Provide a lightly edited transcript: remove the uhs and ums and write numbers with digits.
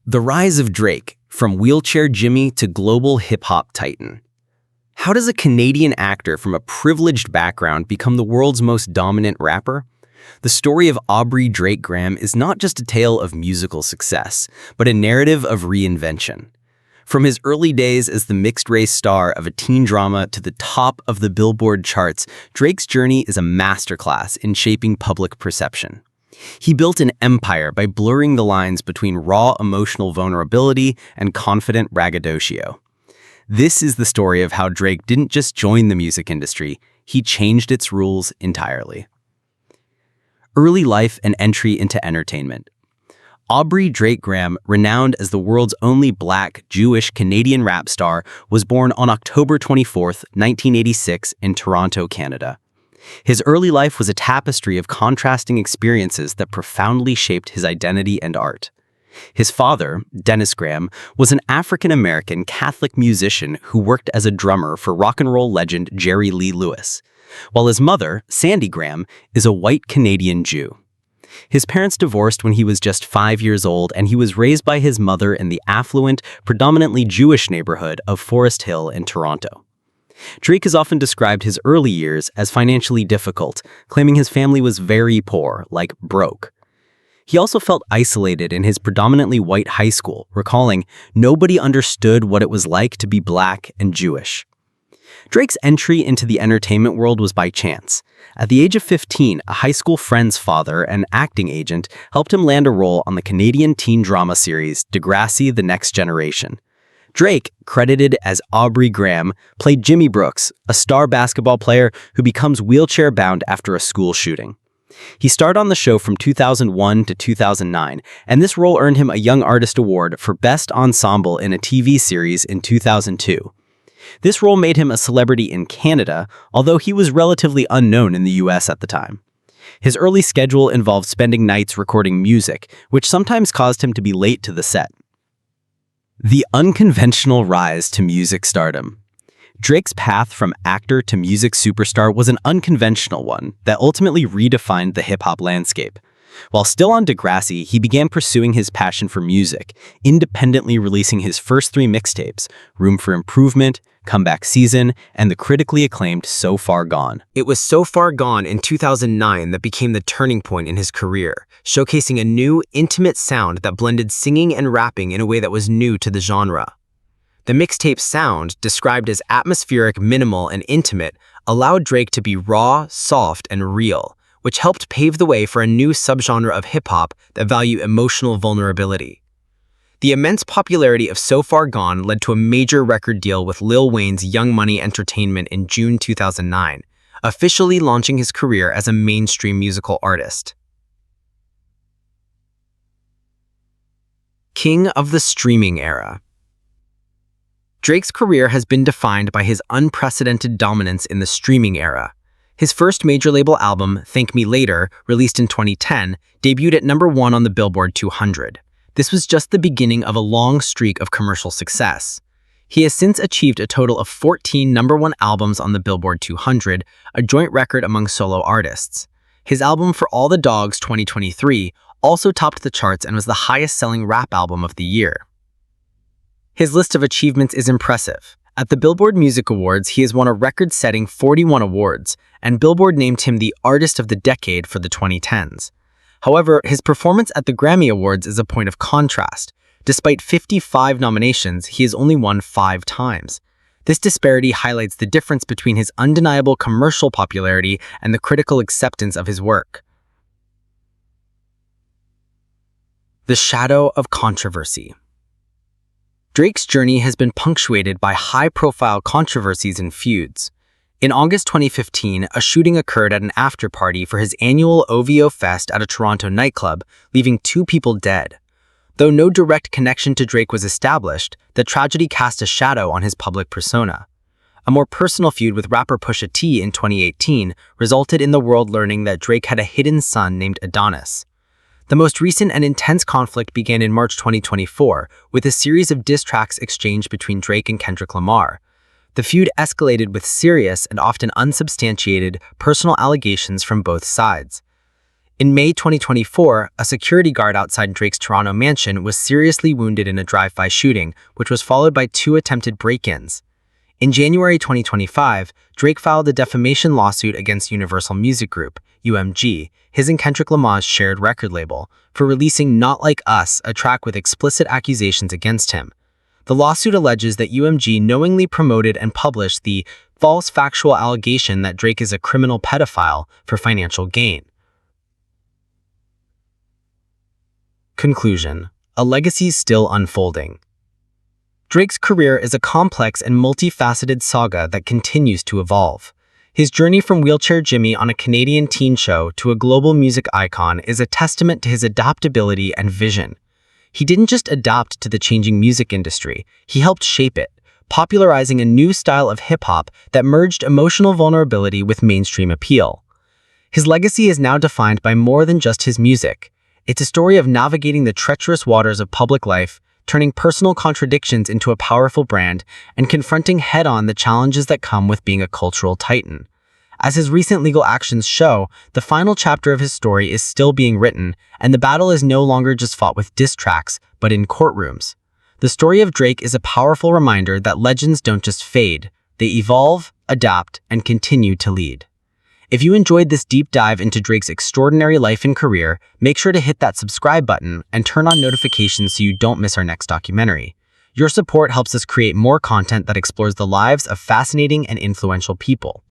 The rise of Drake, from wheelchair Jimmy to global hip-hop titan. How does a Canadian actor from a privileged background become the world's most dominant rapper? The story of Aubrey Drake Graham is not just a tale of musical success, but a narrative of reinvention. From his early days as the mixed-race star of a teen drama to the top of the Billboard charts, Drake's journey is a masterclass in shaping public perception. He built an empire by blurring the lines between raw emotional vulnerability and confident braggadocio. This is the story of how Drake didn't just join the music industry, he changed its rules entirely. Early life and entry into entertainment. Aubrey Drake Graham, renowned as the world's only Black, Jewish Canadian rap star, was born on October 24, 1986 in Toronto, Canada. His early life was a tapestry of contrasting experiences that profoundly shaped his identity and art. His father, Dennis Graham, was an African-American Catholic musician who worked as a drummer for rock and roll legend Jerry Lee Lewis, while his mother, Sandy Graham, is a white Canadian Jew. His parents divorced when he was just 5 years old, and he was raised by his mother in the affluent, predominantly Jewish neighborhood of Forest Hill in Toronto. Drake has often described his early years as financially difficult, claiming his family was very poor, like broke. He also felt isolated in his predominantly white high school, recalling, "Nobody understood what it was like to be Black and Jewish." Drake's entry into the entertainment world was by chance. At the age of 15, a high school friend's father, an acting agent, helped him land a role on the Canadian teen drama series Degrassi: The Next Generation. Drake, credited as Aubrey Graham, played Jimmy Brooks, a star basketball player who becomes wheelchair-bound after a school shooting. He starred on the show from 2001 to 2009, and this role earned him a Young Artist Award for Best Ensemble in a TV series in 2002. This role made him a celebrity in Canada, although he was relatively unknown in the US at the time. His early schedule involved spending nights recording music, which sometimes caused him to be late to the set. The unconventional rise to music stardom. Drake's path from actor to music superstar was an unconventional one that ultimately redefined the hip-hop landscape. While still on Degrassi, he began pursuing his passion for music, independently releasing his first 3 mixtapes, Room for Improvement, Comeback Season, and the critically acclaimed So Far Gone. It was So Far Gone in 2009 that became the turning point in his career, showcasing a new, intimate sound that blended singing and rapping in a way that was new to the genre. The mixtape's sound, described as atmospheric, minimal, and intimate, allowed Drake to be raw, soft, and real, which helped pave the way for a new subgenre of hip-hop that valued emotional vulnerability. The immense popularity of So Far Gone led to a major record deal with Lil Wayne's Young Money Entertainment in June 2009, officially launching his career as a mainstream musical artist. King of the streaming era. Drake's career has been defined by his unprecedented dominance in the streaming era. His first major label album, Thank Me Later, released in 2010, debuted at #1 on the Billboard 200. This was just the beginning of a long streak of commercial success. He has since achieved a total of 14 #1 albums on the Billboard 200, a joint record among solo artists. His album For All the Dogs 2023 also topped the charts and was the highest-selling rap album of the year. His list of achievements is impressive. At the Billboard Music Awards, he has won a record-setting 41 awards, and Billboard named him the Artist of the Decade for the 2010s. However, his performance at the Grammy Awards is a point of contrast. Despite 55 nominations, he has only won 5 times. This disparity highlights the difference between his undeniable commercial popularity and the critical acceptance of his work. The shadow of controversy. Drake's journey has been punctuated by high-profile controversies and feuds. In August 2015, a shooting occurred at an after-party for his annual OVO Fest at a Toronto nightclub, leaving 2 people dead. Though no direct connection to Drake was established, the tragedy cast a shadow on his public persona. A more personal feud with rapper Pusha T in 2018 resulted in the world learning that Drake had a hidden son named Adonis. The most recent and intense conflict began in March 2024, with a series of diss tracks exchanged between Drake and Kendrick Lamar. The feud escalated with serious and often unsubstantiated personal allegations from both sides. In May 2024, a security guard outside Drake's Toronto mansion was seriously wounded in a drive-by shooting, which was followed by 2 attempted break-ins. In January 2025, Drake filed a defamation lawsuit against Universal Music Group, UMG, his and Kendrick Lamar's shared record label, for releasing Not Like Us, a track with explicit accusations against him. The lawsuit alleges that UMG knowingly promoted and published the false factual allegation that Drake is a criminal pedophile for financial gain. Conclusion: a legacy still unfolding. Drake's career is a complex and multifaceted saga that continues to evolve. His journey from Wheelchair Jimmy on a Canadian teen show to a global music icon is a testament to his adaptability and vision. He didn't just adapt to the changing music industry, he helped shape it, popularizing a new style of hip-hop that merged emotional vulnerability with mainstream appeal. His legacy is now defined by more than just his music. It's a story of navigating the treacherous waters of public life, turning personal contradictions into a powerful brand, and confronting head-on the challenges that come with being a cultural titan. As his recent legal actions show, the final chapter of his story is still being written, and the battle is no longer just fought with diss tracks, but in courtrooms. The story of Drake is a powerful reminder that legends don't just fade, they evolve, adapt, and continue to lead. If you enjoyed this deep dive into Drake's extraordinary life and career, make sure to hit that subscribe button and turn on notifications so you don't miss our next documentary. Your support helps us create more content that explores the lives of fascinating and influential people.